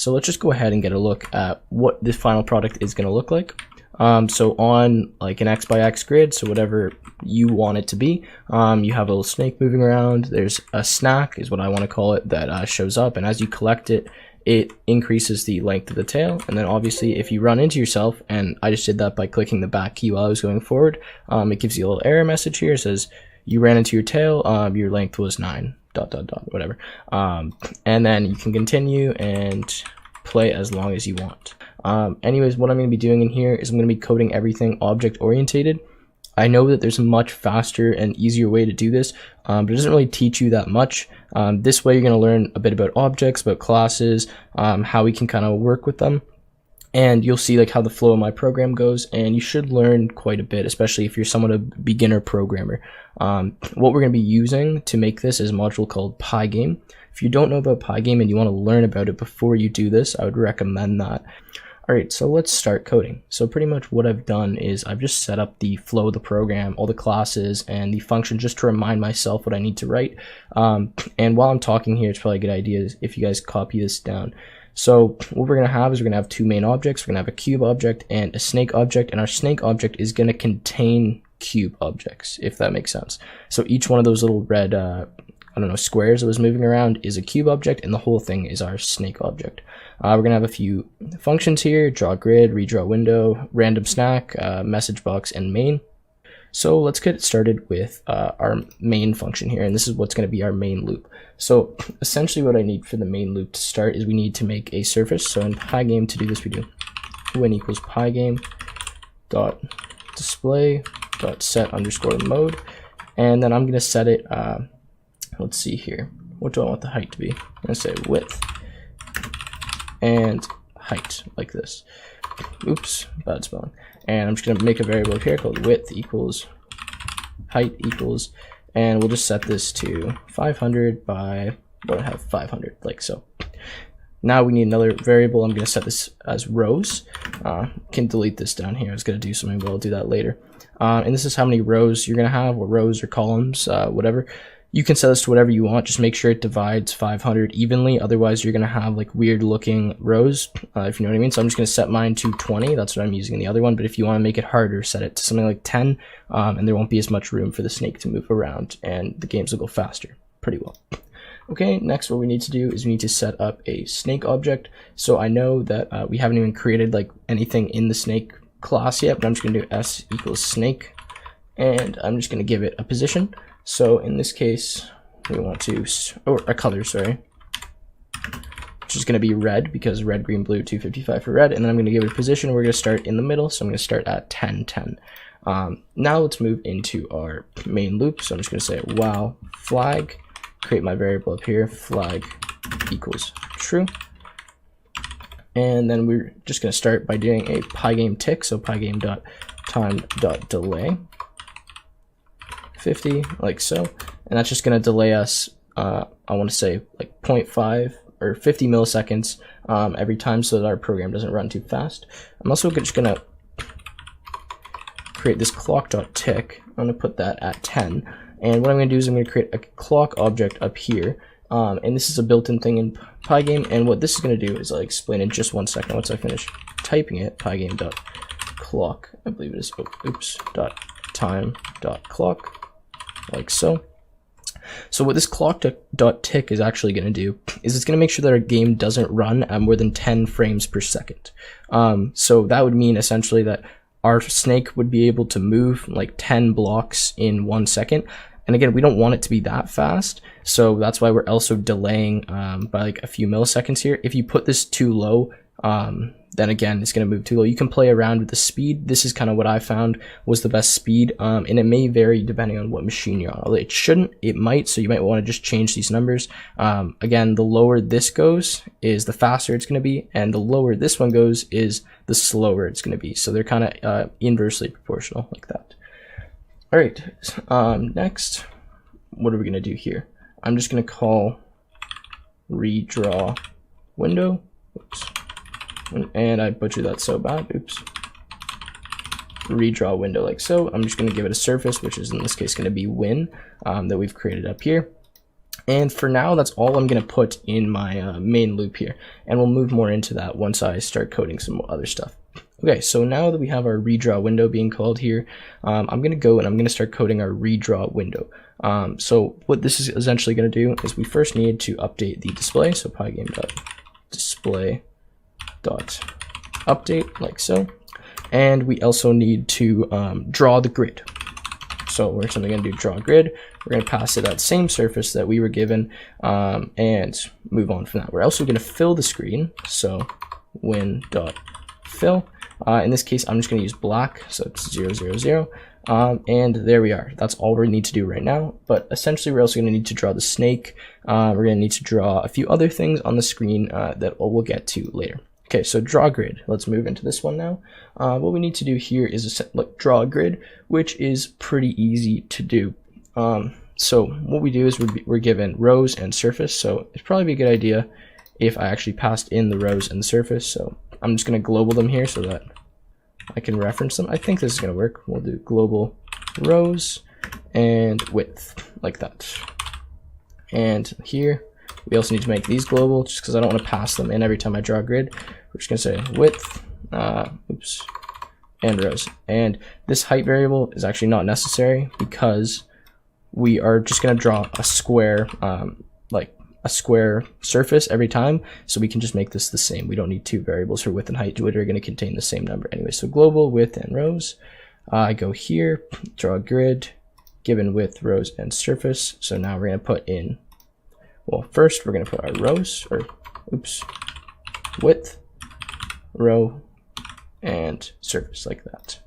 So let's just go ahead and get a look at what this final product is going to look like. So on like an X by X grid, so whatever you want it to be, you have a little snake moving around. There's a snack is what I want to call it that shows up, and as you collect it, it increases the length of the tail. And then obviously if you run into yourself, and I just did that by clicking the back key while I was going forward, it gives you a little error message here. It says you ran into your tail, your length was 9 ... whatever, and then you can continue and play as long as you want. Anyways, what I'm going to be doing in here is I'm going to be coding everything object orientated. I know that there's a much faster and easier way to do this, but it doesn't really teach you that much. This way you're going to learn a bit about objects, about classes, how we can kind of work with them, and you'll see like how the flow of my program goes, and you should learn quite a bit, especially if you're somewhat a beginner programmer. What we're going to be using to make this is a module called Pygame. If you don't know about Pygame and you want to learn about it before you do this, I would recommend that. Alright, so let's start coding. So pretty much what I've done is I've just set up the flow of the program, all the classes, and the functions just to remind myself what I need to write. And while I'm talking here, it's probably a good idea if you guys copy this down. So what we're going to have is we're going to have two main objects. We're going to have a cube object and a snake object, and our snake object is going to contain cube objects, if that makes sense. So each one of those little red squares that was moving around is a cube object, and the whole thing is our snake object. We're going to have a few functions here: draw grid, redraw window, random snack, message box, and main. So let's get started with our main function here, and this is what's going to be our main loop. So essentially what I need for the main loop to start is we need to make a surface. So in Pygame, to do this, we do when equals Pygame dot display dot set underscore mode, and then I'm going to set it, let's see here, what do I want the height to be? I'm going to say width and height, like this. Oops, bad spelling. And I'm just going to make a variable here called width equals height equals, and we'll just set this to 500 by, what I have, 500, like so. Now we need another variable. I'm going to set this as rows. Can delete this down here. I was going to do something, but I'll do that later. And this is how many rows you're going to have, or rows or columns, whatever. You can set this to whatever you want. Just make sure it divides 500 evenly. Otherwise, you're going to have like weird looking rows, if you know what I mean. So I'm just going to set mine to 20. That's what I'm using in the other one. But if you want to make it harder, set it to something like 10, and there won't be as much room for the snake to move around, and the games will go faster pretty well. Okay, next what we need to do is we need to set up a snake object. So I know that we haven't even created like anything in the snake class yet, but I'm just going to do s equals snake, and I'm just going to give it a position. So in this case, we want to, or a color, sorry, which is going to be red, because red, green, blue, 255 for red. And then I'm going to give it a position. We're going to start in the middle. So I'm going to start at 10, 10. Now let's move into our main loop. So I'm just going to say while flag, create my variable up here, flag equals true. And then we're just going to start by doing a Pygame tick. So Pygame.time.delay. 50, like so, and that's just going to delay us, I want to say like 0.5 or 50 milliseconds every time, so that our program doesn't run too fast. I'm also just going to create this clock.tick. I'm going to put that at 10, and what I'm going to do is I'm going to create a clock object up here, and this is a built-in thing in Pygame, and what this is going to do is I'll explain in just 1 second once I finish typing it. Pygame.clock, I believe it is, .time.clock. Like so. So what this clock.tick is actually going to do is it's going to make sure that our game doesn't run at more than 10 frames per second. So that would mean essentially that our snake would be able to move like 10 blocks in 1 second. And again, we don't want it to be that fast, so that's why we're also delaying by like a few milliseconds here. If you put this too low, then again, it's going to move too low. You can play around with the speed. This is kind of what I found was the best speed, and it may vary depending on what machine you're on. It shouldn't, it might, so you might want to just change these numbers. Again, the lower this goes is the faster it's going to be, and the lower this one goes is the slower it's going to be. So they're kind of inversely proportional like that. All right, next, what are we going to do here? I'm just going to call redraw window. Oops. And I butchered that so bad, oops. Redraw window like so. I'm just going to give it a surface, which is in this case going to be win, that we've created up here. And for now, that's all I'm going to put in my main loop here. And we'll move more into that once I start coding some other stuff. Okay, so now that we have our redraw window being called here, I'm going to go and I'm going to start coding our redraw window. So what this is essentially going to do is we first need to update the display. So pygame.display.update like so. And we also need to draw the grid. So we're simply going to do draw grid. We're going to pass it that same surface that we were given and move on from that. We're also going to fill the screen. So win.fill. In this case, I'm just going to use black. So it's 0, 0, 0. And there we are. That's all we need to do right now. But essentially, we're also going to need to draw the snake. We're going to need to draw a few other things on the screen that we'll get to later. Okay, so draw grid. Let's move into this one now. What we need to do here is draw a grid, which is pretty easy to do. So what we do is we're given rows and surface. So it'd probably be a good idea if I actually passed in the rows and the surface. So I'm just going to global them here so that I can reference them. I think this is going to work. We'll do global rows and width like that. And here we also need to make these global just because I don't want to pass them in every time I draw a grid. We're just going to say width, and rows. And this height variable is actually not necessary because we are just going to draw a square, like a square surface every time. So we can just make this the same. We don't need two variables for width and height, which are going to contain the same number anyway. So global, width, and rows. I go here, draw a grid, given width, rows, and surface. So now we're going to put in, well, first we're going to put our rows, or width, row, and surface like that.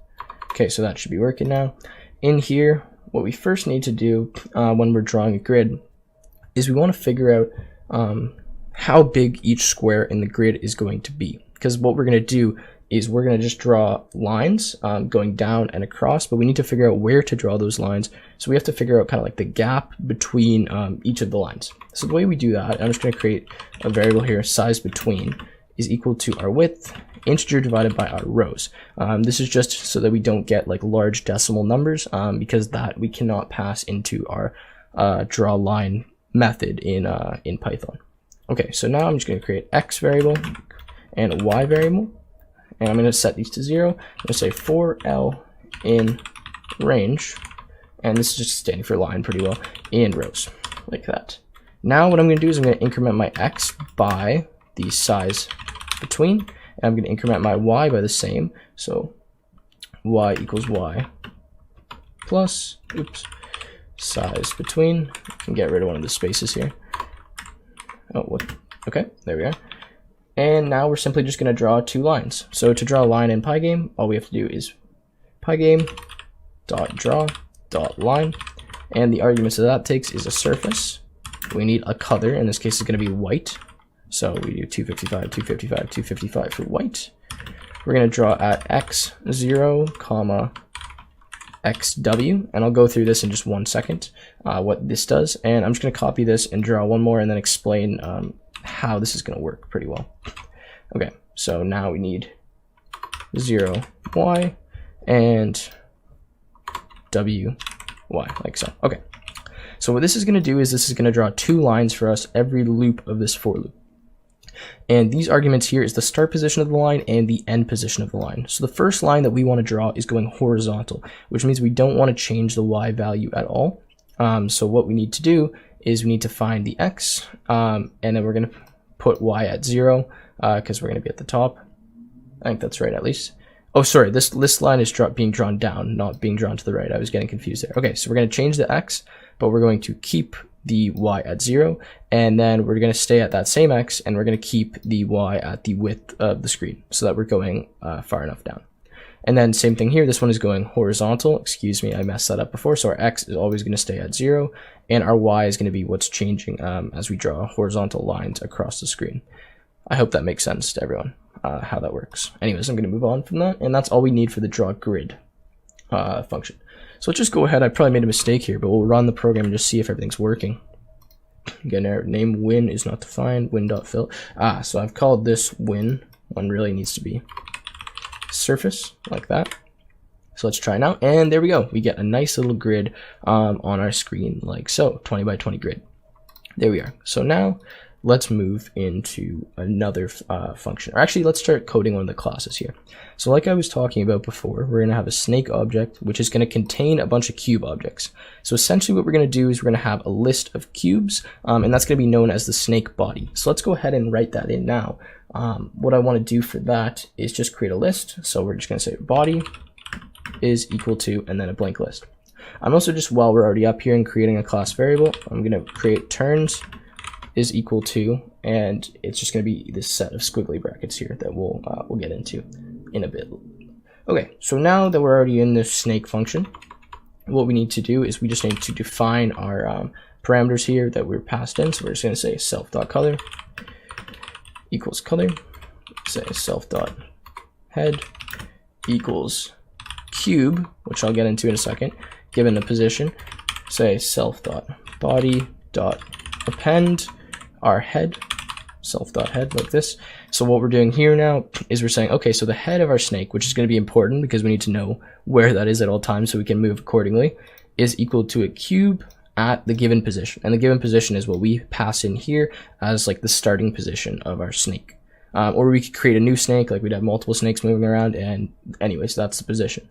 Okay, so that should be working now. In here, what we first need to do when we're drawing a grid is we want to figure out how big each square in the grid is going to be. Because what we're going to do is we're going to just draw lines going down and across, but we need to figure out where to draw those lines. So we have to figure out kind of like the gap between each of the lines. So the way we do that, I'm just going to create a variable here, size between is equal to our width, integer divided by our rows. This is just so that we don't get like large decimal numbers because that we cannot pass into our draw line method in Python. Okay, so now I'm just going to create x variable and a y variable, and I'm going to set these to 0. I'm going to say for L in range, and this is just standing for line pretty well, in rows, like that. Now what I'm going to do is I'm going to increment my x by the size between, and I'm going to increment my y by the same. So y equals y plus, size between, and get rid of one of the spaces here. Oh, what? Okay, there we are. And now we're simply just going to draw two lines. So to draw a line in Pygame, all we have to do is pygame.draw.line, and the arguments that that takes is a surface. We need a color. In this case, it's going to be white. So we do 255, 255, 255 for white. We're going to draw at x0, xw, and I'll go through this in just 1 second, what this does. And I'm just going to copy this and draw one more and then explain how this is going to work pretty well. Okay, so now we need 0, y, and w, y, like so. Okay, so what this is going to do is this is going to draw two lines for us every loop of this for loop. And these arguments here is the start position of the line and the end position of the line. So the first line that we want to draw is going horizontal, which means we don't want to change the y value at all. So what we need to do is we need to find the x, and then we're going to put y at 0 because we're going to be at the top. I think that's right, at least. Oh, sorry, this line is being drawn down, not being drawn to the right. I was getting confused there. Okay, so we're going to change the x, but we're going to keep the y at 0, and then we're going to stay at that same x, and we're going to keep the y at the width of the screen so that we're going far enough down. And then same thing here, this one is going horizontal. Excuse me, I messed that up before. So our x is always going to stay at 0, and our y is going to be what's changing as we draw horizontal lines across the screen. I hope that makes sense to everyone, how that works. Anyways, I'm going to move on from that, and that's all we need for the draw grid function. So let's just go ahead. I probably made a mistake here, but we'll run the program and just see if everything's working. Again, our name win is not defined, win.fill. So I've called this win. One really needs to be surface, like that. So let's try now, and there we go. We get a nice little grid on our screen, like so, 20 by 20 grid. There we are. So now let's move into another function. Or actually, let's start coding one of the classes here. So like I was talking about before, we're going to have a snake object, which is going to contain a bunch of cube objects. So essentially what we're going to do is we're going to have a list of cubes, and that's going to be known as the snake body. So let's go ahead and write that in now. What I want to do for that is just create a list. So we're just going to say body is equal to, and then a blank list. I'm also, just while we're already up here and creating a class variable, I'm going to create turns is equal to, and it's just going to be this set of squiggly brackets here that we'll get into in a bit. Okay, so now that we're already in this snake function, what we need to do is we just need to define our parameters here that we're passed in. So we're just going to say self.color equals color, say self.head equals cube, which I'll get into in a second, given the position, say self.body.append our head, self.head, like this. So what we're doing here now is we're saying, okay, so the head of our snake, which is going to be important because we need to know where that is at all times so we can move accordingly, is equal to a cube at the given position. And the given position is what we pass in here as like the starting position of our snake. Or we could create a new snake, like we'd have multiple snakes moving around, and anyways, that's the position.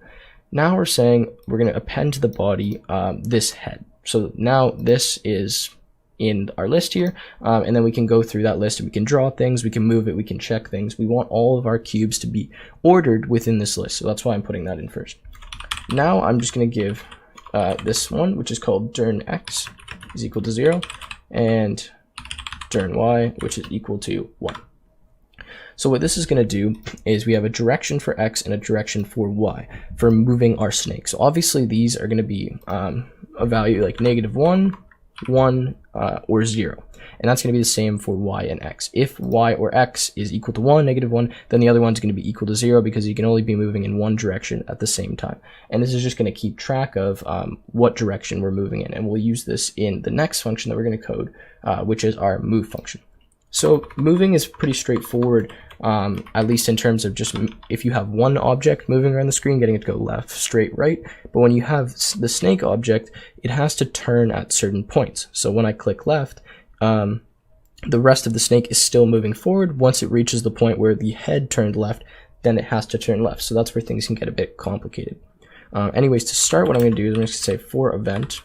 Now we're saying we're going to append to the body this head. So now this is in our list here, and then we can go through that list and we can draw things, we can move it, we can check things. We want all of our cubes to be ordered within this list, so that's why I'm putting that in first. Now I'm just going to give this one, which is called dirn x is equal to 0, and dirn y, which is equal to 1. So what this is going to do is we have a direction for x and a direction for y for moving our snake. So obviously these are going to be a value like -1, 1, or 0. And that's going to be the same for y and x. If y or x is equal to 1, -1, then the other one's going to be equal to 0 because you can only be moving in one direction at the same time. And this is just going to keep track of what direction we're moving in. And we'll use this in the next function that we're going to code, which is our move function. So moving is pretty straightforward, at least in terms of just if you have one object moving around the screen, getting it to go left, straight, right. But when you have the snake object, it has to turn at certain points. So when I click left, the rest of the snake is still moving forward. Once it reaches the point where the head turned left, then it has to turn left. So that's where things can get a bit complicated. Anyways, to start, what I'm going to do is I'm just going to say for event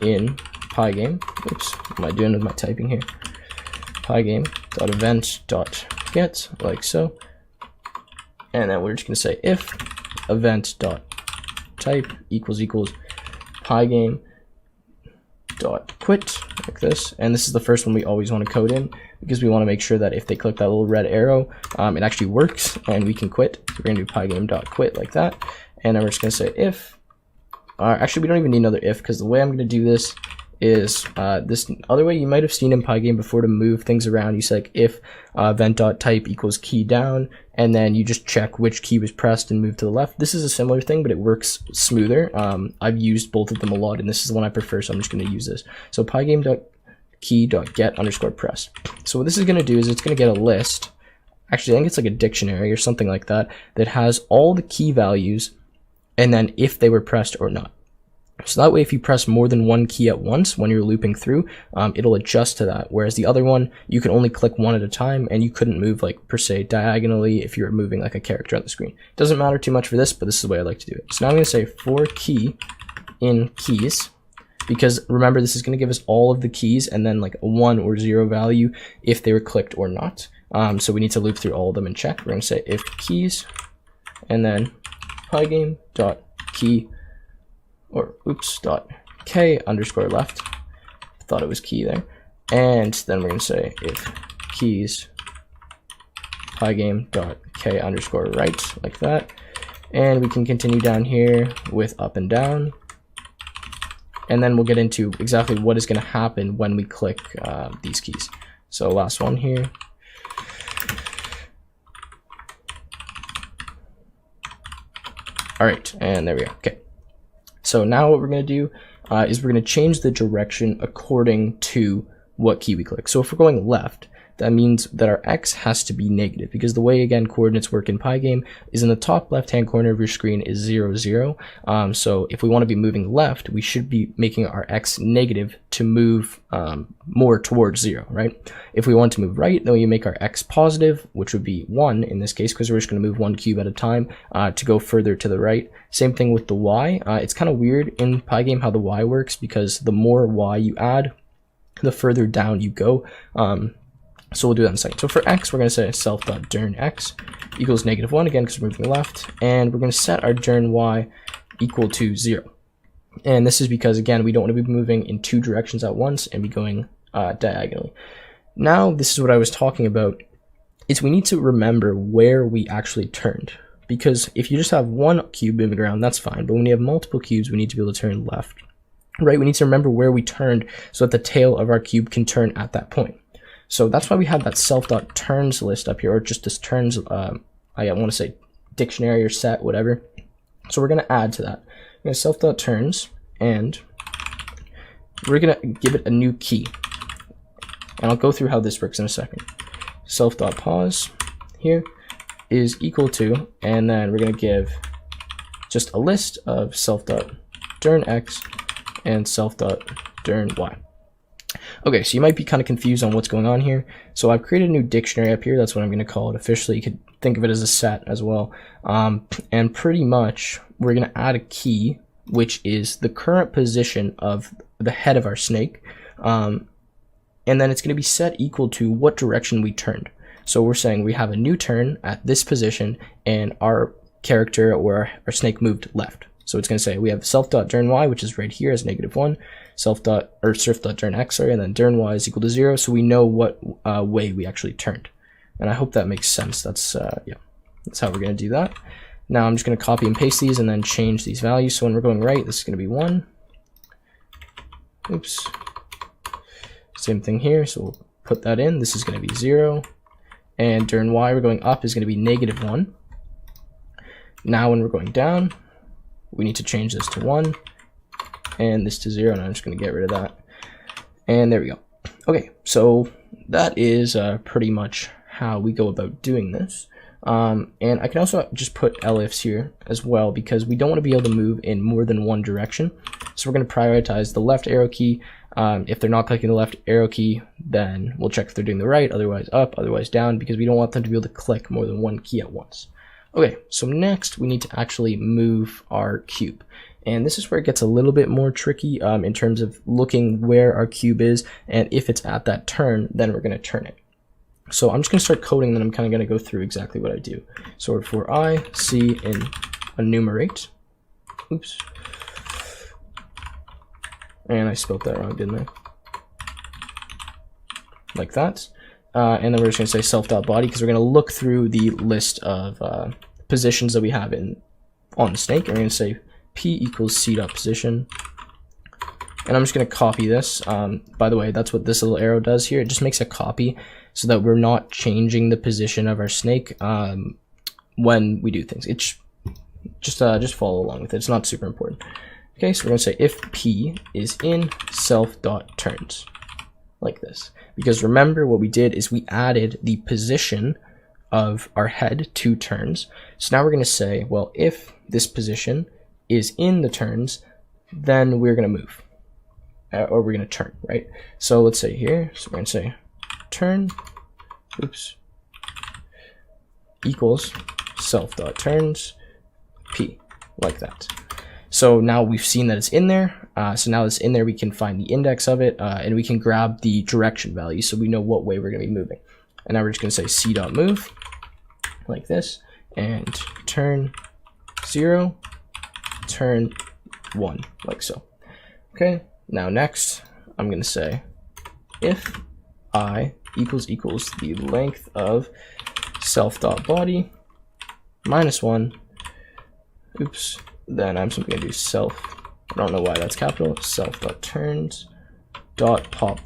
in Pygame. Oops, what am I doing with my typing here? Pygame.event.get, like so. And then we're just going to say if event.type equals Pygame.quit, like this. And this is the first one we always want to code in because we want to make sure that if they click that little red arrow, it actually works and we can quit. So we're going to do Pygame.quit like that. And then we're just going to say if. Actually, we don't even need another if because the way I'm going to do this is this other way you might have seen in Pygame before to move things around. You say like if event.type equals key down, and then you just check which key was pressed and move to the left. This is a similar thing, but it works smoother. I've used both of them a lot, and this is the one I prefer, so I'm just going to use this. So pygame.key.get_press. So what this is going to do is it's going to get a list. Actually, I think it's like a dictionary or something like that that has all the key values, and then if they were pressed or not. So that way, if you press more than one key at once when you're looping through, it'll adjust to that. Whereas the other one, you can only click one at a time, and you couldn't move like per se diagonally if you were moving like a character on the screen. It doesn't matter too much for this, but this is the way I like to do it. So now I'm going to say for key in keys, because remember this is going to give us all of the keys and then like a 1 or 0 value if they were clicked or not. So we need to loop through all of them and check. We're going to say if keys, and then pygame.key. Or oops, .k underscore left. Thought it was key there. And then we're going to say if keys pygame.k underscore right, like that. And we can continue down here with up and down. And then we'll get into exactly what is going to happen when we click these keys. So last one here. All right, and there we go. Okay. So now what we're going to do is we're going to change the direction according to what key we click. So if we're going left, that means that our x has to be negative, because the way, again, coordinates work in Pygame is in the top left-hand corner of your screen is 0, 0. So if we want to be moving left, we should be making our x negative to move more towards 0, right? If we want to move right, then we make our x positive, which would be 1 in this case, because we're just going to move one cube at a time to go further to the right. Same thing with the y. It's kind of weird in Pygame how the y works, because the more y you add, the further down you go. So we'll do that in a second. So for x, we're going to say self.dirn x equals -1, again, because we're moving left. And we're going to set our dirn y equal to 0. And this is because, again, we don't want to be moving in two directions at once and be going diagonally. Now, this is what I was talking about, is we need to remember where we actually turned. Because if you just have one cube moving around, that's fine. But when you have multiple cubes, we need to be able to turn left. Right? We need to remember where we turned so that the tail of our cube can turn at that point. So that's why we have that self.turns list up here, or just this turns, I want to say dictionary or set, whatever. So we're going to add to that. We're going to self.turns, and we're going to give it a new key. And I'll go through how this works in a second. Self.pause here is equal to, and then we're going to give just a list of self.dirn x and self.dirn y. Okay, so you might be kind of confused on what's going on here. So I've created a new dictionary up here. That's what I'm going to call it officially. You could think of it as a set as well. And pretty much we're going to add a key, which is the current position of the head of our snake. And then it's going to be set equal to what direction we turned. So we're saying we have a new turn at this position, and our character or our snake moved left. So it's going to say we have self.dirn y, which is right here as -1, surf.dirn x, sorry, and then dirn y is equal to 0. So we know what way we actually turned. And I hope that makes sense. That's yeah, that's how we're going to do that. Now I'm just going to copy and paste these and then change these values. So when we're going right, this is going to be 1. Oops. Same thing here. So we'll put that in. This is going to be 0. And dirn y, we're going up, is going to be -1. Now when we're going down, we need to change this to 1 and this to 0, and I'm just going to get rid of that. And there we go. Okay, so that is pretty much how we go about doing this. And I can also just put elifs here as well, because we don't want to be able to move in more than one direction. So we're going to prioritize the left arrow key. If they're not clicking the left arrow key, then we'll check if they're doing the right, otherwise up, otherwise down, because we don't want them to be able to click more than one key at once. Okay, so next we need to actually move our cube. And this is where it gets a little bit more tricky in terms of looking where our cube is, and if it's at that turn, then we're going to turn it. So I'm just going to start coding, and then I'm kind of going to go through exactly what I do. So for I, C, and enumerate. Oops. And I spelled that wrong, didn't I? Like that. And then we're just going to say self.body, because we're going to look through the list of positions that we have on the snake. And we're going to say p equals c.position. And I'm just going to copy this. By the way, that's what this little arrow does here. It just makes a copy so that we're not changing the position of our snake when we do things. It's just follow along with it. It's not super important. Okay, so we're going to say if p is in self.turns, like this. Because remember, what we did is we added the position of our head 2 turns. So now we're going to say, well, if this position is in the turns, then we're going to move. Or we're going to turn, right? So let's say here, so we're going to say turn, oops, equals self.turns p, like that. So now we've seen that it's in there. So now it's in there, we can find the index of it, and we can grab the direction value so we know what way we're going to be moving. And now we're just going to say c.move, like this, and turn 0, turn 1, like so. Okay, now next, I'm going to say if I equals the length of self.body minus 1, oops, then I'm simply going to do self, I don't know why that's capital, self.turns.pop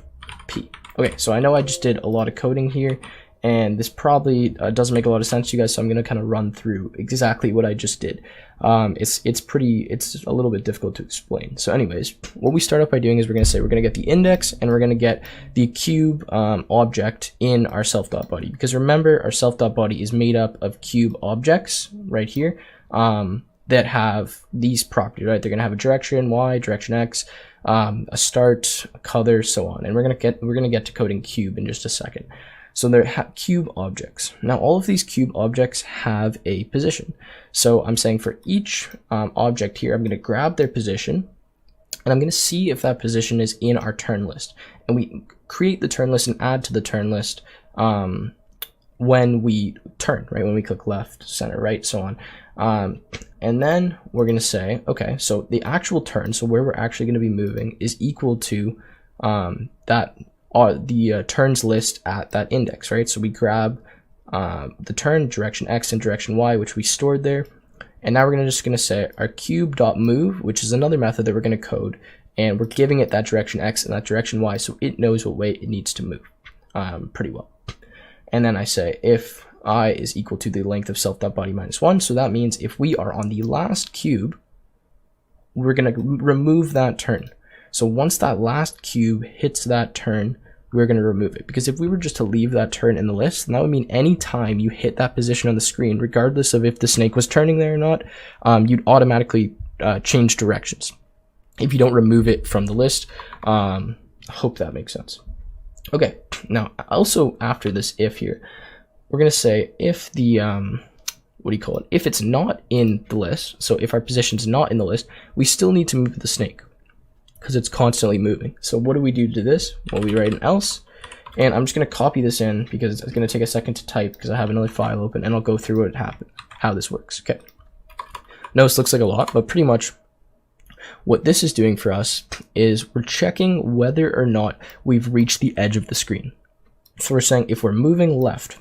p. Okay, so I know I just did a lot of coding here, and this probably doesn't make a lot of sense to you guys, so I'm going to kind of run through exactly what I just did. It's a little bit difficult to explain. So anyways, what we start off by doing is we're going to say we're going to get the index, and we're going to get the cube object in our self.body, because remember, our self.body is made up of cube objects right here that have these properties, right? They're going to have a direction y, direction x, a start, a color, so on. And we're going to get to coding cube in just a second. So they're cube objects. Now all of these cube objects have a position. So I'm saying for each object here, I'm going to grab their position, and I'm going to see if that position is in our turn list. And we create the turn list and add to the turn list when we turn, right? When we click left, center, right, so on. And then we're going to say, okay, so the actual turn, so where we're actually going to be moving, is equal to the turns list at that index, right? So we grab the turn, direction x and direction y, which we stored there. And now we're just going to say our cube.move, which is another method that we're going to code, and we're giving it that direction x and that direction y, so it knows what way it needs to move pretty well. And then I say if I is equal to the length of self.body minus 1, so that means if we are on the last cube, we're going to remove that turn. So once that last cube hits that turn, we're going to remove it, because if we were just to leave that turn in the list, then that would mean any time you hit that position on the screen, regardless of if the snake was turning there or not, you'd automatically change directions if you don't remove it from the list. I hope that makes sense. Okay, now also after this if here, we're going to say if the if it's not in the list, so if our position's not in the list, we still need to move the snake, because it's constantly moving. So what do we do to this? Well, we write an else, and I'm just going to copy this in because it's going to take a second to type because I have another file open, and I'll go through what happened, how this works. Okay. Now this looks like a lot, but pretty much what this is doing for us is we're checking whether or not we've reached the edge of the screen. So we're saying if we're moving left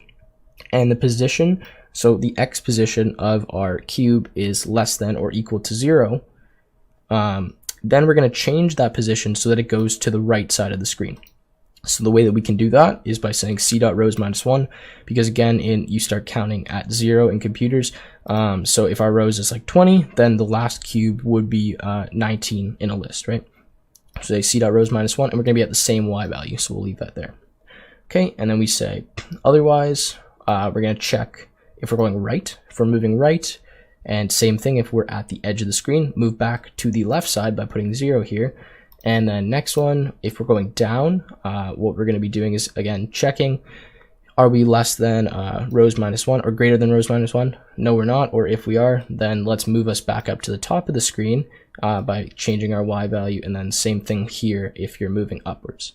and the position, so the x position of our cube is less than or equal to 0, then we're going to change that position so that it goes to the right side of the screen. So the way that we can do that is by saying c.rows minus 1, because again, you start counting at 0 in computers. So if our rows is like 20, then the last cube would be 19 in a list, right? So say c.rows minus 1, and we're going to be at the same y value, so we'll leave that there. Okay, and then we say otherwise, we're going to check if we're going right, if we're moving right, and same thing if we're at the edge of the screen, move back to the left side by putting 0 here. And then next one, if we're going down, what we're going to be doing is, again, checking, are we less than rows minus 1 or greater than rows minus 1? No, we're not. Or if we are, then let's move us back up to the top of the screen by changing our y value. And then same thing here if you're moving upwards.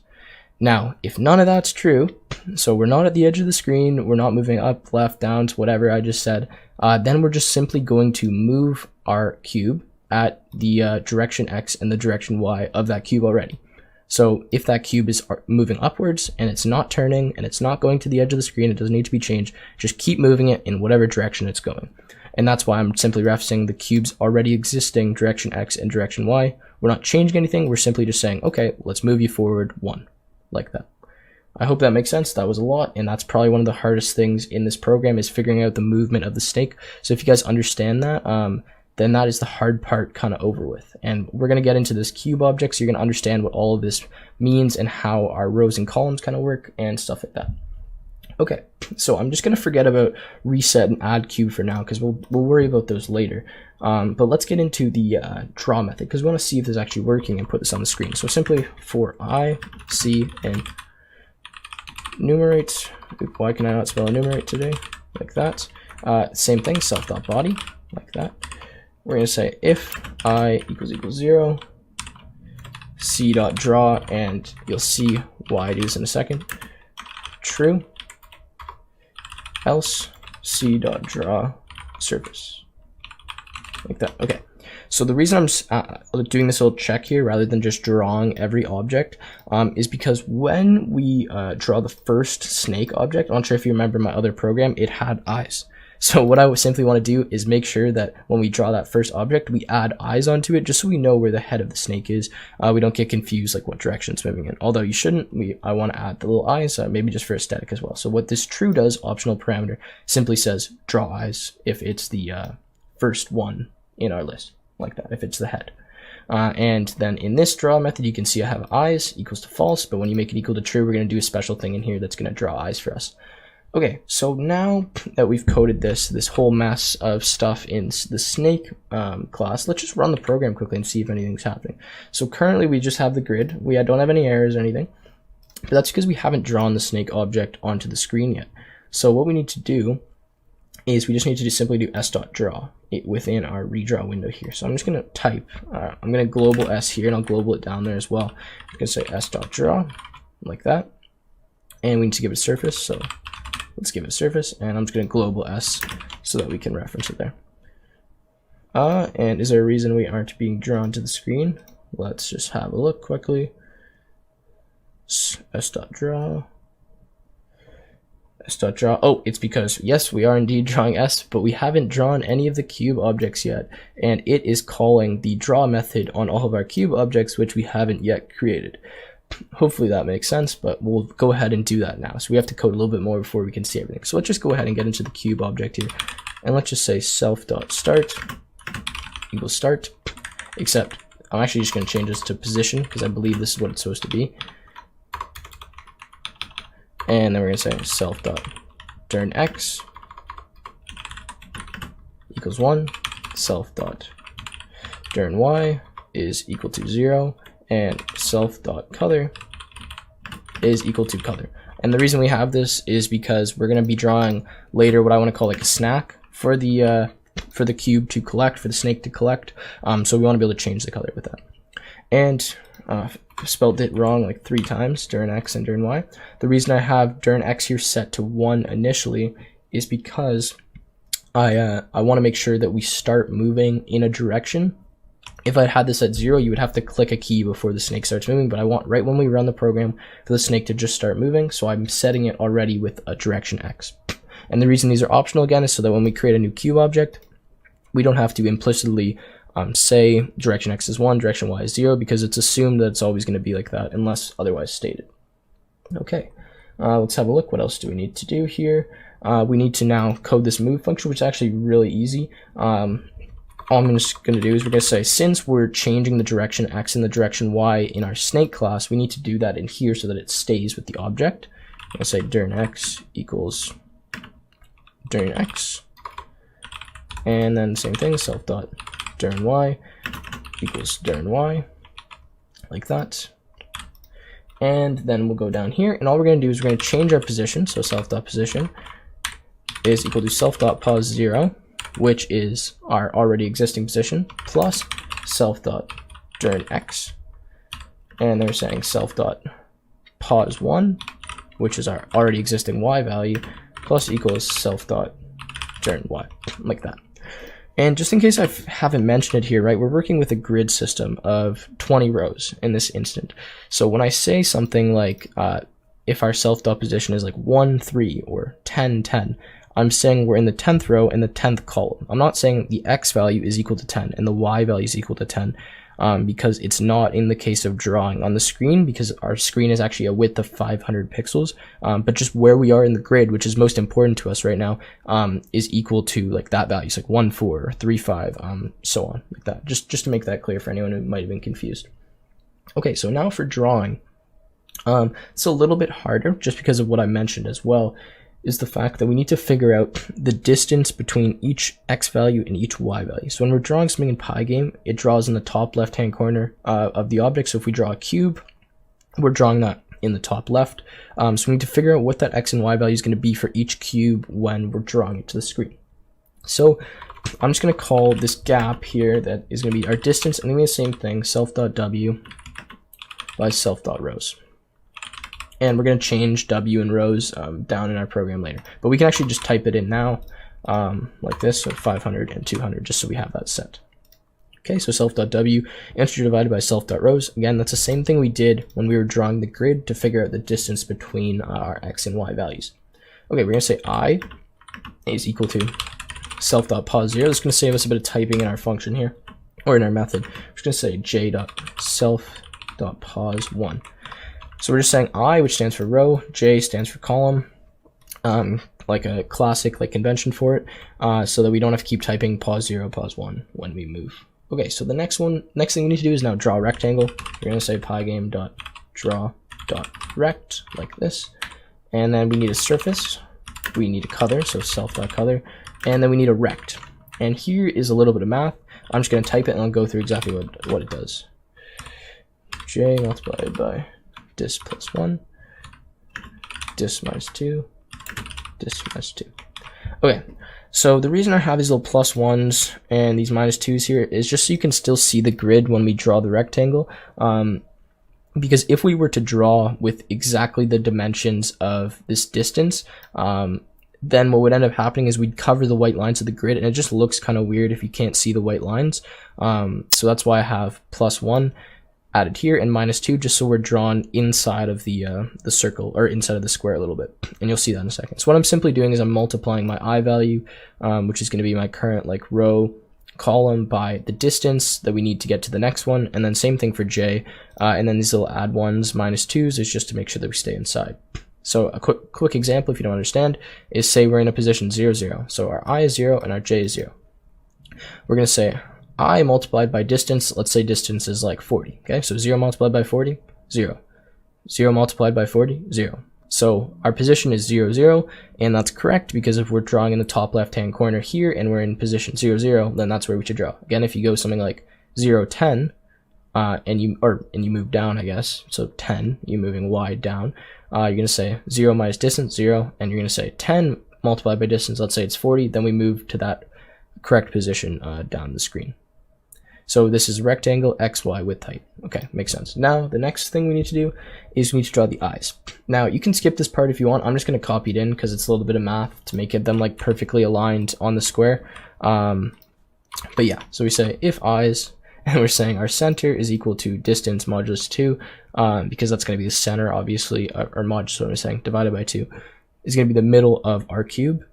Now, if none of that's true, so we're not at the edge of the screen, we're not moving up, left, down, to whatever I just said, then we're just simply going to move our cube at the direction x and the direction y of that cube already. So if that cube is moving upwards and it's not turning and it's not going to the edge of the screen, it doesn't need to be changed, just keep moving it in whatever direction it's going. And that's why I'm simply referencing the cube's already existing direction x and direction y. We're not changing anything, we're simply just saying, okay, let's move you forward 1, like that. I hope that makes sense. That was a lot, and that's probably one of the hardest things in this program is figuring out the movement of the snake. So if you guys understand that, then that is the hard part kind of over with. And we're going to get into this cube object, so you're going to understand what all of this means and how our rows and columns kind of work and stuff like that. Okay, so I'm just going to forget about reset and add cube for now because we'll worry about those later. But let's get into the draw method because we want to see if this is actually working and put this on the screen. So simply for I, C, and enumerate. Why can I not spell enumerate today? Like that. Same thing, self.body, like that. We're going to say if I equals 0, c.draw, and you'll see why it is in a second. True. Else c.draw surface, like that. Okay. So the reason I'm doing this little check here rather than just drawing every object is because when we draw the first snake object, I'm not sure if you remember my other program, it had eyes. So what I would simply want to do is make sure that when we draw that first object, we add eyes onto it, just so we know where the head of the snake is. We don't get confused like what direction it's moving in. Although you shouldn't, I want to add the little eyes, maybe just for aesthetic as well. So what this true does, optional parameter, simply says draw eyes if it's the first one in our list, like that, if it's the head. And then in this draw method, you can see I have eyes equals to false, but when you make it equal to true, we're going to do a special thing in here that's going to draw eyes for us. Okay, so now that we've coded this whole mess of stuff in the snake class, let's just run the program quickly and see if anything's happening. So currently we just have the grid. We don't have any errors or anything, but that's because we haven't drawn the snake object onto the screen yet. So what we need to do is we just need to simply do s.draw within our redraw window here. So I'm just going to type, I'm going to global s here, and I'll global it down there as well. I'm going to say s.draw like that, and we need to give it a surface. So let's give it a surface, and I'm just going to global s so that we can reference it there. And is there a reason we aren't being drawn to the screen? Let's just have a look quickly. S.draw. S.draw. Oh, it's because, yes, we are indeed drawing S, but we haven't drawn any of the cube objects yet, and it is calling the draw method on all of our cube objects, which we haven't yet created. Hopefully that makes sense, but we'll go ahead and do that now. So we have to code a little bit more before we can see everything. So let's just go ahead and get into the cube object here, and let's just say self.start equals start, except I'm actually just going to change this to position because I believe this is what it's supposed to be. And then we're going to say self.turnX equals 1, self.turnY is equal to 0, and self.color is equal to color. And the reason we have this is because we're going to be drawing later what I want to call like a snack for the cube to collect, for the snake to collect. So we want to be able to change the color with that. And spelled it wrong like 3 times during X and during Y. The reason I have during X here set to 1 initially is because I want to make sure that we start moving in a direction. If I had this at 0, you would have to click a key before the snake starts moving, but I want right when we run the program for the snake to just start moving, so I'm setting it already with a direction X. And the reason these are optional again is so that when we create a new cube object, we don't have to implicitly say direction X is 1, direction Y is 0, because it's assumed that it's always going to be like that unless otherwise stated. Okay, let's have a look. What else do we need to do here? We need to now code this move function, which is actually really easy. All I'm just going to do is we're going to say, since we're changing the direction X and the direction Y in our snake class, we need to do that in here so that it stays with the object. I'm going to say during X equals during X, and then same thing, self.during Y equals during Y, like that. And then we'll go down here, and all we're going to do is we're going to change our position. So self.position is equal to self.pause 0, which is our already existing position, plus self.during X. And they're saying self.pause 1, which is our already existing Y value, plus equals self.during Y, like that. And just in case I haven't mentioned it here, right, we're working with a grid system of 20 rows in this instant. So when I say something like, if our self.position is like 1, 3, or 10, 10, I'm saying we're in the 10th row in the 10th column. I'm not saying the X value is equal to 10 and the Y value is equal to 10, because it's not in the case of drawing on the screen, because our screen is actually a width of 500 pixels, but just where we are in the grid, which is most important to us right now, is equal to like that value. It's like 1, 4, or 3, 5, so on, like that. Just to make that clear for anyone who might have been confused. Okay, so now for drawing, it's a little bit harder just because of what I mentioned as well, is the fact that we need to figure out the distance between each X value and each Y value. So when we're drawing something in Pygame, it draws in the top left-hand corner of the object. So if we draw a cube, we're drawing that in the top left. So we need to figure out what that X and Y value is going to be for each cube when we're drawing it to the screen. So I'm just going to call this gap here that is going to be our distance, and then the same thing, self.w by self.rows. And we're going to change W and rows down in our program later. But we can actually just type it in now, like this, so 500 and 200, just so we have that set. Okay, so self.w, integer divided by self.rows. Again, that's the same thing we did when we were drawing the grid to figure out the distance between our X and Y values. Okay, we're going to say I is equal to self.pos 0. This is going to save us a bit of typing in our function here, or in our method. We're just going to say j.self.pos 1. So we're just saying I, which stands for row, j stands for column, like a classic convention for it, so that we don't have to keep typing pos 0, pos 1 when we move. Okay, so the next thing we need to do is now draw a rectangle. We're going to say pygame.draw.rect like this, and then we need a surface, we need a color, so self.color, and then we need a rect. And here is a little bit of math. I'm just going to type it and I'll go through exactly what it does. J multiplied by dis plus 1, dis minus 2, dis minus 2. Okay, so the reason I have these little plus 1s and these minus 2s here is just so you can still see the grid when we draw the rectangle. Because if we were to draw with exactly the dimensions of this distance, then what would end up happening is we'd cover the white lines of the grid, and it just looks kind of weird if you can't see the white lines. So that's why I have plus 1 added here and minus 2, just so we're drawn inside of the circle, or inside of the square a little bit, and you'll see that in a second. So what I'm simply doing is I'm multiplying my I value, which is going to be my current row column, by the distance that we need to get to the next one, and then same thing for j, and then these little add 1s, minus 2s is just to make sure that we stay inside. So a quick example, if you don't understand, is say we're in a position 0, 0. So our I is 0 and our j is 0. We're going to say I multiplied by distance. Let's say distance is like 40. Okay, so 0 multiplied by 40, 0. 0 multiplied by 40, 0. So our position is 0, 0, and that's correct because if we're drawing in the top left-hand corner here and we're in position 0, 0, then that's where we should draw. Again, if you go something like 0, 10, and you move down, I guess, so 10, you're moving wide down, you're going to say 0 minus distance, 0, and you're going to say 10 multiplied by distance, let's say it's 40, then we move to that correct position down the screen. So this is rectangle XY width height. Okay, makes sense. Now the next thing we need to do is we need to draw the eyes. Now you can skip this part if you want. I'm just going to copy it in because it's a little bit of math to make them perfectly aligned on the square. But yeah, so we say if eyes, and we're saying our center is equal to distance modulus 2, because that's going to be the center, obviously, or modulus, what we're saying, divided by 2, is going to be the middle of our cube.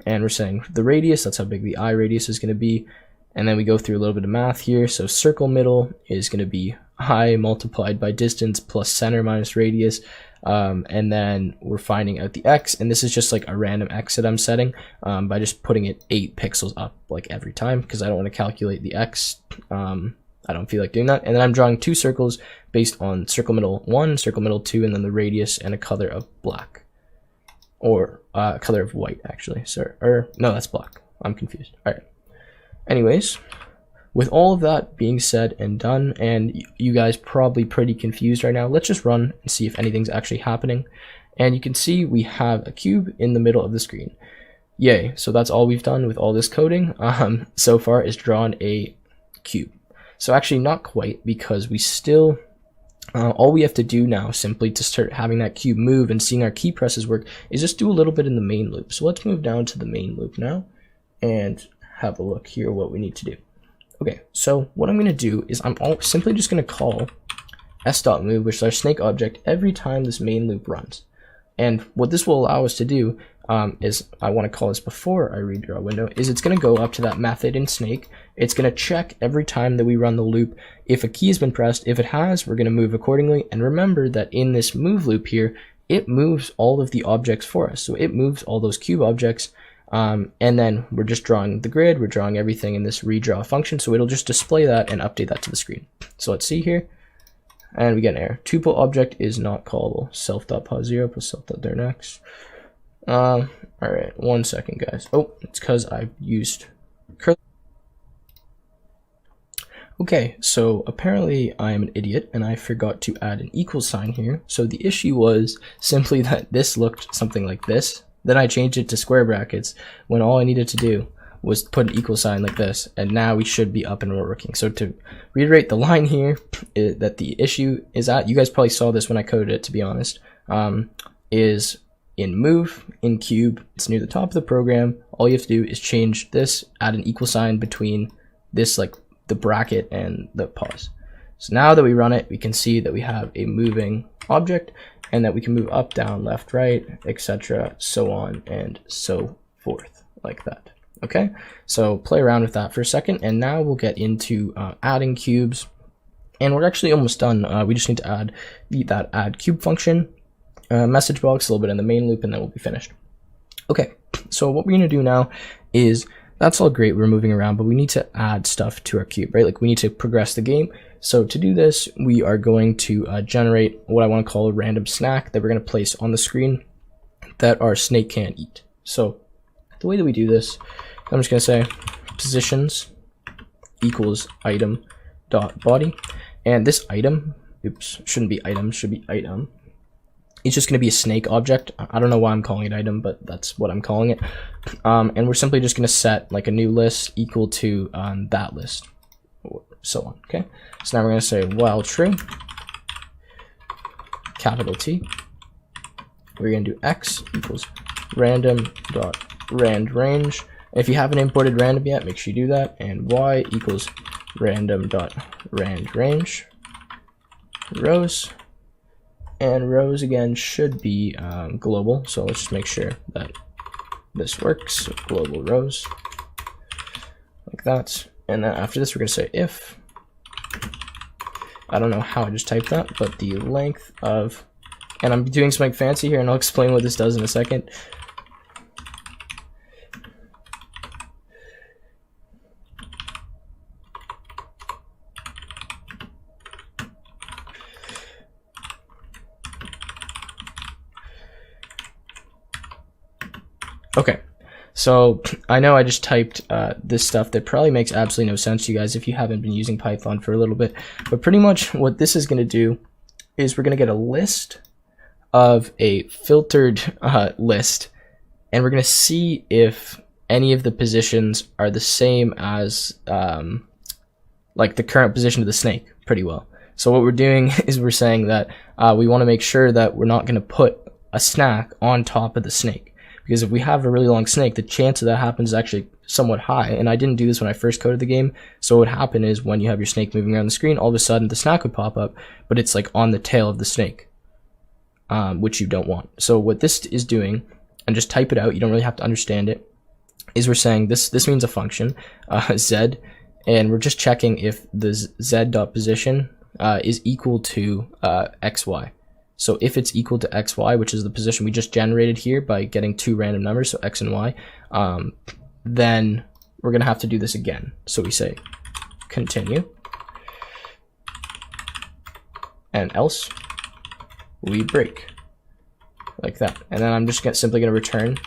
And we're saying the radius, that's how big the eye radius is going to be. And then we go through a little bit of math here. So circle middle is going to be I multiplied by distance plus center minus radius. And then we're finding out the x. And this is just a random x that I'm setting by just putting it 8 pixels up every time because I don't want to calculate the x. I don't feel like doing that. And then I'm drawing 2 circles based on circle middle 1, circle middle 2, and then the radius and a color of black. Or color of white, actually. No, that's black. I'm confused. All right. Anyways, with all of that being said and done, and you guys probably pretty confused right now, let's just run and see if anything's actually happening. And you can see we have a cube in the middle of the screen. Yay. So that's all we've done with all this coding so far, is drawn a cube. So actually not quite, because we still... all we have to do now, simply to start having that cube move and seeing our key presses work, is just do a little bit in the main loop. So let's move down to the main loop now and have a look here what we need to do. Okay, so what I'm going to do is I'm simply just going to call s.move, which is our snake object, every time this main loop runs. And what this will allow us to do is, I want to call this before I redraw a window, is it's going to go up to that method in snake. It's going to check every time that we run the loop if a key has been pressed. If it has, we're going to move accordingly. And remember that in this move loop here, it moves all of the objects for us. So it moves all those cube objects. And then we're just drawing the grid, we're drawing everything in this redraw function, so it'll just display that and update that to the screen. So let's see here, and we get an error. Tuple object is not callable. Self.pos 0 plus self.dirnext. Alright, 1 second, guys. Oh, it's because I've used curly. Okay, so apparently I am an idiot and I forgot to add an equal sign here. So the issue was simply that this looked something like this. Then I changed it to square brackets when all I needed to do was put an equal sign like this, and now we should be up and working. So to reiterate the line here, that the issue is at, you guys probably saw this when I coded it, to be honest, is in move, in cube, it's near the top of the program. All you have to do is change this, add an equal sign between this, the bracket and the pause. So now that we run it, we can see that we have a moving object, and that we can move up, down, left, right, etc., so on and so forth, like that. Okay, so play around with that for a second, and now we'll get into adding cubes. And we're actually almost done. We just need to add that add cube function, message box, a little bit in the main loop, and then we'll be finished. Okay, so what we're going to do now is, that's all great, we're moving around, but we need to add stuff to our cube, right? Like we need to progress the game. So to do this, we are going to generate what I want to call a random snack that we're going to place on the screen that our snake can't eat. So the way that we do this, I'm just going to say positions equals item dot body, and this item, oops, shouldn't be item, should be item. It's just going to be a snake object. I don't know why I'm calling it item, but that's what I'm calling it. And we're simply just going to set like a new list equal to that list, so on. Okay, so now we're going to say while true, capital T. We're going to do x equals random dot rand range. If you haven't imported random yet, make sure you do that. And y equals random dot rand range rows. And rows again should be global, so let's just make sure that this works. So global rows, like that. And then after this, we're going to say if, I don't know how I just typed that, but the length of, and I'm doing something fancy here, and I'll explain what this does in a second. Okay, so I know I just typed this stuff that probably makes absolutely no sense to you guys if you haven't been using Python for a little bit, but pretty much what this is going to do is we're going to get a list of a filtered list, and we're going to see if any of the positions are the same as like the current position of the snake pretty well. So what we're doing is we're saying that we want to make sure that we're not going to put a snack on top of the snake. Because if we have a really long snake, the chance of that happens is actually somewhat high. And I didn't do this when I first coded the game. So what would happen is when you have your snake moving around the screen, all of a sudden the snack would pop up, but it's like on the tail of the snake, which you don't want. So what this is doing, and just type it out, you don't really have to understand it, is we're saying this means a function, z, and we're just checking if the z.position is equal to xy. So if it's equal to xy, which is the position we just generated here by getting two random numbers, so x and y, then we're going to have to do this again. So we say continue, and else we break, like that. And then I'm just simply going to return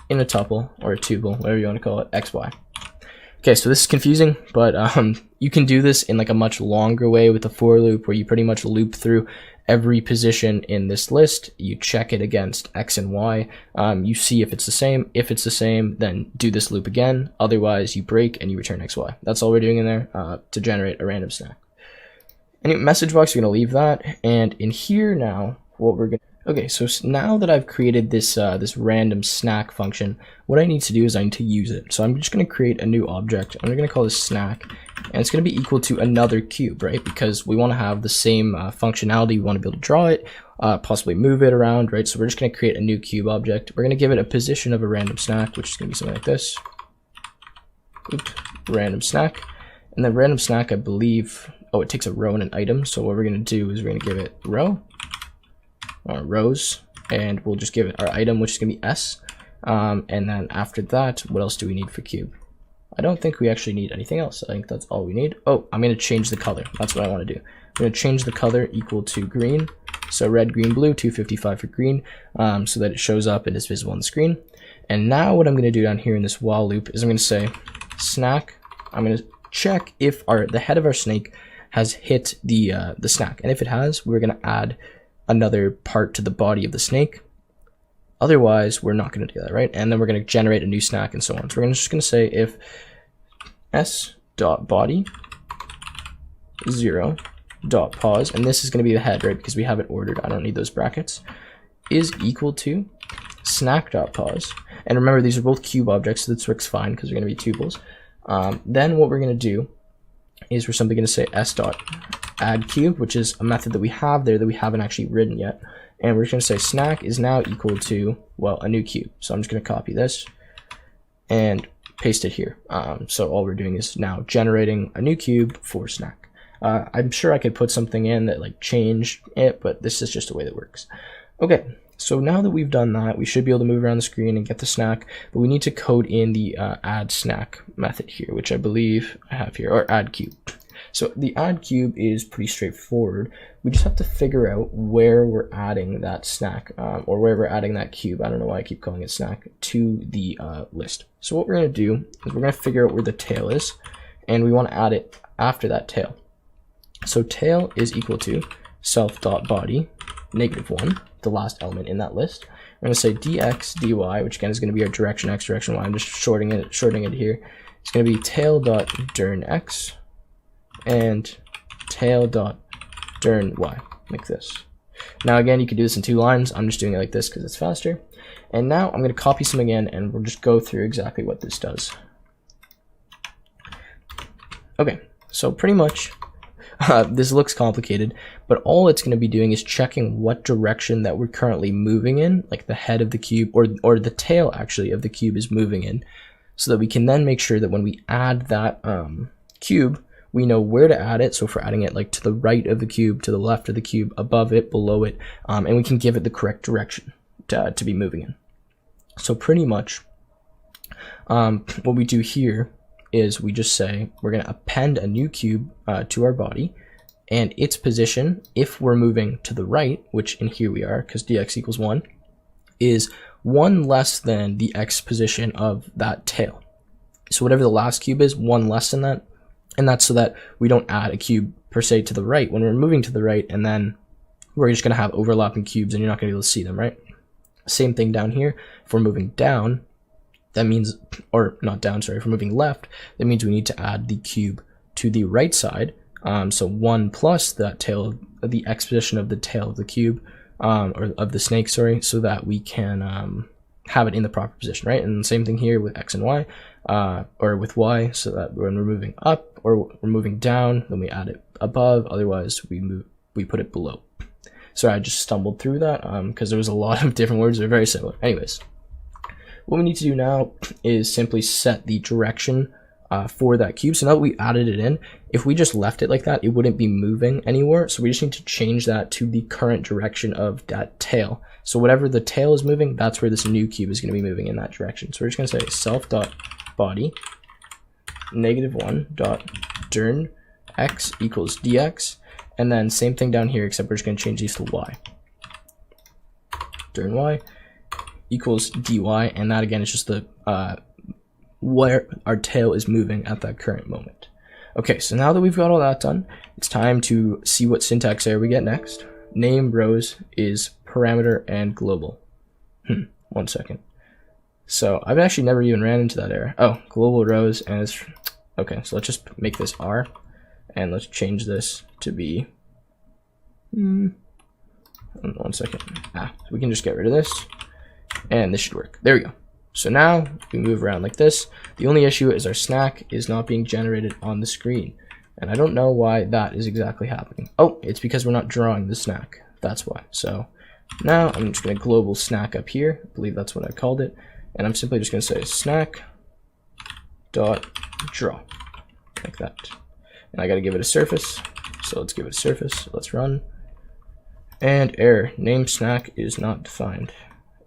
in a tuple, or a tuple, whatever you want to call it, xy. Okay, so this is confusing, but you can do this in like a much longer way with a for loop, where you pretty much loop through every position in this list, you check it against x and y, you see if it's the same. If it's the same, then do this loop again, otherwise you break and you return xy. That's all we're doing in there to generate a random snack. Anyway, message box, we're going to leave that, and in here now, what we're going to, okay, so now that I've created this this random snack function, what I need to do is I need to use it. So I'm just going to create a new object. I'm going to call this snack, and it's going to be equal to another cube, right? Because we want to have the same functionality. We want to be able to draw it, possibly move it around, right? So we're just going to create a new cube object. We're going to give it a position of a random snack, which is going to be something like this. Oops, random snack. And then random snack, I believe, oh, it takes a row and an item. So what we're going to do is we're going to give it row, or rows, and we'll just give it our item, which is going to be s. And then after that, what else do we need for cube? I don't think we actually need anything else. I think that's all we need. Oh, I'm going to change the color. That's what I want to do. I'm going to change the color equal to green. So red, green, blue, 255 for green, so that it shows up and is visible on the screen. And now what I'm going to do down here in this while loop is I'm going to say snack. I'm going to check if the head of our snake has hit the snack. And if it has, we're going to add another part to the body of the snake. Otherwise, we're not going to do that, right? And then we're going to generate a new snack and so on. So we're just going to say if s.body 0.pause, and this is going to be the head, right? Because we have it ordered. I don't need those brackets. Is equal to snack.pause. And remember, these are both cube objects, so this works fine because they're going to be tuples. Then what we're going to do is we're simply going to say s.addCube, which is a method that we have there that we haven't actually written yet. And we're just going to say snack is now equal to, well, a new cube. So I'm just going to copy this, and paste it here. So all we're doing is now generating a new cube for snack. I'm sure I could put something in that like change it, but this is just a way that works. Okay, so now that we've done that, we should be able to move around the screen and get the snack, but we need to code in the add snack method here, which I believe I have here, or add cube. So the add cube is pretty straightforward. We just have to figure out where we're adding that snack, or where we're adding that cube. I don't know why I keep calling it snack, to the list. So what we're going to do is we're going to figure out where the tail is, and we want to add it after that tail. So tail is equal to self.body -1, the last element in that list. We're going to say dx dy, which again is going to be our direction x, direction y. I'm just shortening it here. It's going to be tail.dirnx and tail.dirny, like this. Now again, you could do this in 2 lines. I'm just doing it like this because it's faster. And now I'm going to copy something in, and we'll just go through exactly what this does. Okay, so pretty much this looks complicated, but all it's going to be doing is checking what direction that we're currently moving in, like the head of the cube, or the tail actually of the cube is moving in, so that we can then make sure that when we add that cube, we know where to add it. So if we're adding it like to the right of the cube, to the left of the cube, above it, below it, and we can give it the correct direction to be moving in. So pretty much what we do here is we just say we're going to append a new cube to our body, and its position, if we're moving to the right, which in here we are because dx equals 1, is 1 less than the x position of that tail. So whatever the last cube is, 1 less than that, and that's so that we don't add a cube per se to the right when we're moving to the right, and then we're just going to have overlapping cubes and you're not going to be able to see them, right? Same thing down here. If we're moving down, that means, or not down, sorry, if we're moving left, that means we need to add the cube to the right side. So 1 plus that tail, the x position of the tail of the cube, or of the snake, sorry, so that we can have it in the proper position, right? And the same thing here with x and y, or with y, so that when we're moving up or we're moving down, then we add it above. Otherwise, we put it below. Sorry, I just stumbled through that because there was a lot of different words that are very similar. Anyways, what we need to do now is simply set the direction for that cube. So now that we added it in, if we just left it like that, it wouldn't be moving anywhere. So we just need to change that to the current direction of that tail. So whatever the tail is moving, that's where this new cube is going to be moving in that direction. So we're just going to say self.body -1.dirn x equals dx, and then same thing down here, except we're just going to change these to y. Dirn y equals dy, and that again is just the where our tail is moving at that current moment. Okay, so now that we've got all that done, it's time to see what syntax error we get next. Name rows is parameter and global. 1 second. So I've actually never even ran into that error. Oh, global rows, and it's okay. So let's just make this R, and let's change this to be 1 second. We can just get rid of this, and this should work. There we go. So now we move around like this. The only issue is our snack is not being generated on the screen, and I don't know why that is exactly happening. Oh, it's because we're not drawing the snack. That's why. So now I'm just going to global snack up here. I believe that's what I called it, and I'm simply just going to say snack dot draw like that. And I got to give it a surface. So let's give it a surface. Let's run. And error, name snack is not defined.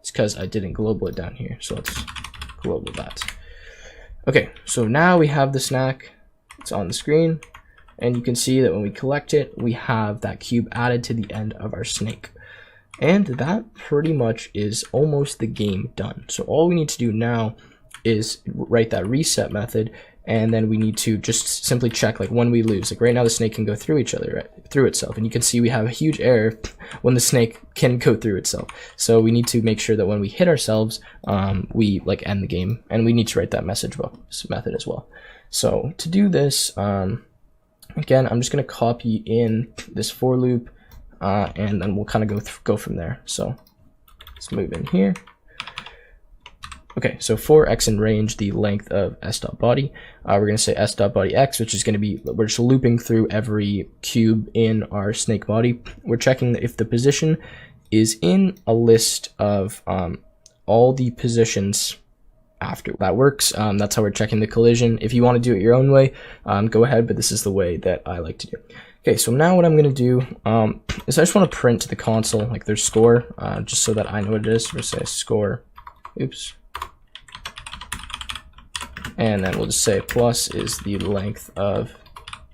It's because I didn't global it down here. So let's global that. Okay, so now we have the snack. It's on the screen. And you can see that when we collect it, we have that cube added to the end of our snake. And that pretty much is almost the game done. So all we need to do now is write that reset method, and then we need to just simply check like when we lose. Like right now the snake can go through each other, right? Through itself, and you can see we have a huge error when the snake can go through itself. So we need to make sure that when we hit ourselves, we like end the game, and we need to write that message method as well. So to do this, again, I'm just going to copy in this for loop, and then we'll kind of go from there. So let's move in here. Okay, so for x in range, the length of s.body, we're going to say s.body x, which is going to be, we're just looping through every cube in our snake body. We're checking that if the position is in a list of all the positions after. That works. That's how we're checking the collision. If you want to do it your own way, go ahead, but this is the way that I like to do. Okay, so now what I'm going to do is I just want to print to the console like their score, just so that I know what it is. We'll say score, oops, and then we'll just say plus is the length of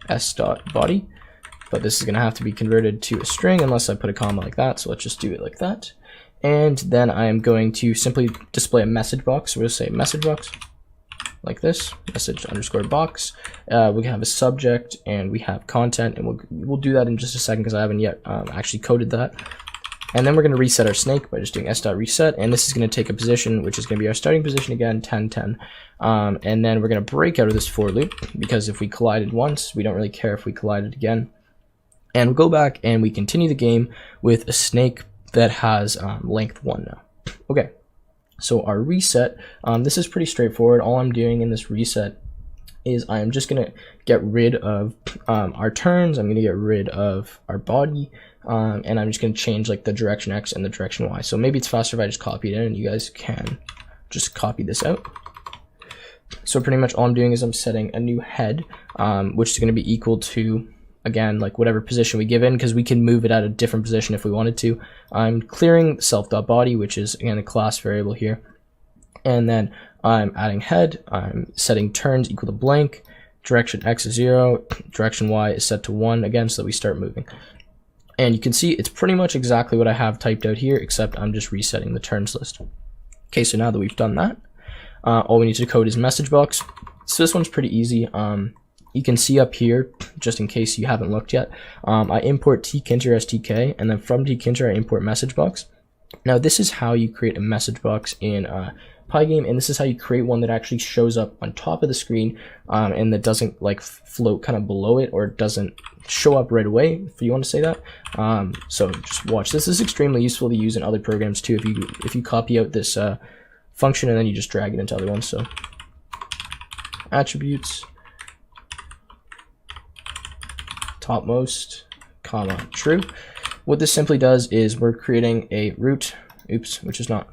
s.body, but this is going to have to be converted to a string unless I put a comma like that, so let's just do it like that. And then I am going to simply display a message box. So we'll say message box like this, message underscore box. We have a subject and we have content, and we'll do that in just a second because I haven't yet actually coded that. And then we're going to reset our snake by just doing s.reset, and this is going to take a position, which is going to be our starting position again, 10, 10. And then we're going to break out of this for loop, because if we collided once, we don't really care if we collided again. And we'll go back and we continue the game with a snake that has length 1 now. Okay, so our reset, this is pretty straightforward. All I'm doing in this reset is I'm just going to get rid of our turns, I'm going to get rid of our body, and I'm just going to change like the direction X and the direction Y. So maybe it's faster if I just copy it in, and you guys can just copy this out. So pretty much all I'm doing is I'm setting a new head, which is going to be equal to, again, like whatever position we give in, because we can move it at a different position if we wanted to. I'm clearing self.body, which is again a class variable here, and then I'm adding head. I'm setting turns equal to blank, direction X is 0, direction Y is set to 1 again, so that we start moving. And you can see it's pretty much exactly what I have typed out here, except I'm just resetting the turns list. Okay, so now that we've done that, all we need to code is message box. So this one's pretty easy. You can see up here, just in case you haven't looked yet, I import tkinter stk, and then from tkinter I import message box. Now this is how you create a message box in Pygame, and this is how you create one that actually shows up on top of the screen, and that doesn't like float kind of below it, or doesn't show up right away, if you want to say that. So just watch. This is extremely useful to use in other programs too, if you copy out this function and then you just drag it into other ones. So attributes, topmost, comma, true. What this simply does is we're creating a root, oops, which is not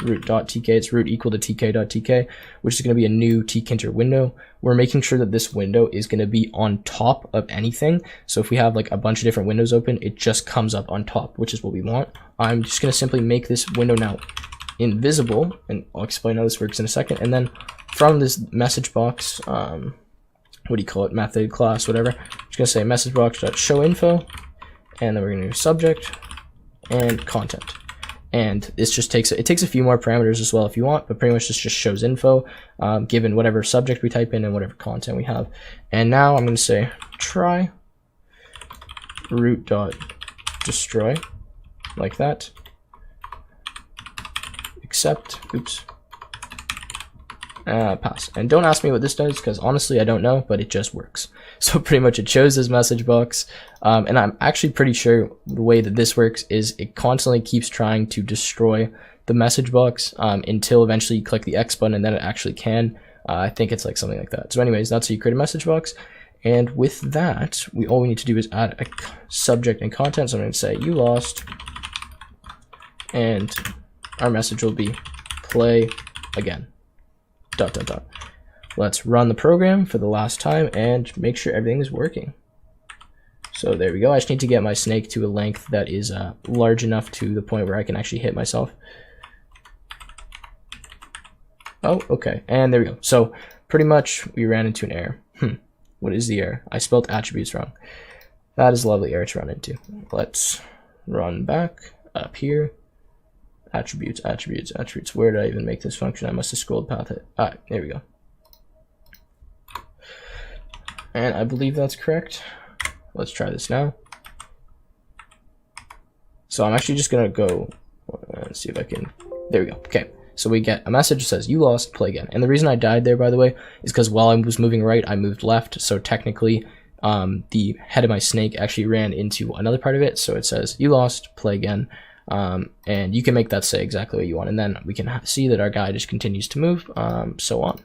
root.tk, it's root equal to tk.tk, which is going to be a new tkinter window. We're making sure that this window is going to be on top of anything. So if we have like a bunch of different windows open, it just comes up on top, which is what we want. I'm just going to simply make this window now invisible, and I'll explain how this works in a second. And then from this message box, what do you call it, method, class, whatever, I'm just going to say message box.showInfo, and then we're going to do subject and content. And this just takes a few more parameters as well if you want, but pretty much this just shows info given whatever subject we type in and whatever content we have. And now I'm going to say try root.destroy like that, except, oops, pass. And don't ask me what this does, because honestly I don't know, but it just works. So pretty much it shows this message box, and I'm actually pretty sure the way that this works is it constantly keeps trying to destroy the message box until eventually you click the X button, and then it actually can. I think it's like something like that. So anyways, that's how you create a message box. And with that, all we need to do is add a subject and content. So I'm going to say you lost, and our message will be play again. ... Let's run the program for the last time and make sure everything is working. So there we go. I just need to get my snake to a length that is large enough to the point where I can actually hit myself. Oh, okay, and there we go. So pretty much we ran into an error. What is the error? I spelled attributes wrong. That is a lovely error to run into. Let's run back up here. Attributes, attributes, attributes. Where did I even make this function? I must have scrolled past it. Alright, there we go. And I believe that's correct. Let's try this now. So I'm actually just gonna go and see if I can, there we go. Okay, so we get a message that says you lost, play again. And the reason I died there, by the way, is because while I was moving right, I moved left. So technically the head of my snake actually ran into another part of it. So it says you lost, play again. And you can make that say exactly what you want, and then we can see that our guy just continues to move, so on.